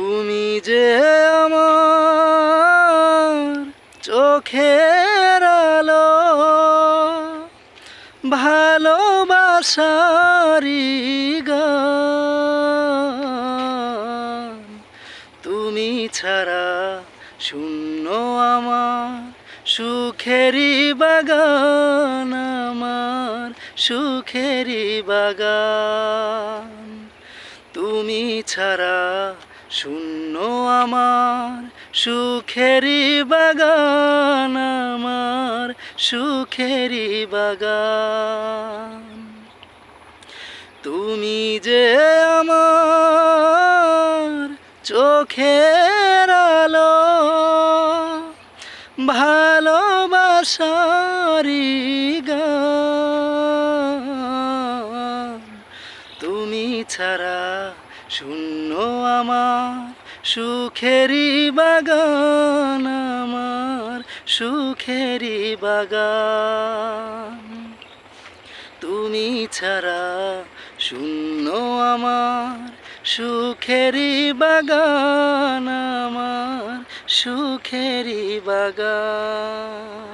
তুমি যে আমার চোখের আলো, ভালোবাসারি গান। তুমি ছাড়া শূন্য আমার সুখেরি বাগান, আমার সুখেরি বাগান। তুমি ছাড়া শূন্য আমার সুখেরি বাগান, আমার সুখেরি বাগান। তুমি যে আমার চোখের আলো, ভালোবাসারি গান। তুমি ছাড়া শূন্য আমার সুখেরি বাগান, আমার সুখেরি বাগান। তুমি ছাড়া শূন্য আমার সুখেরি বাগান, আমার সুখেরি বাগান।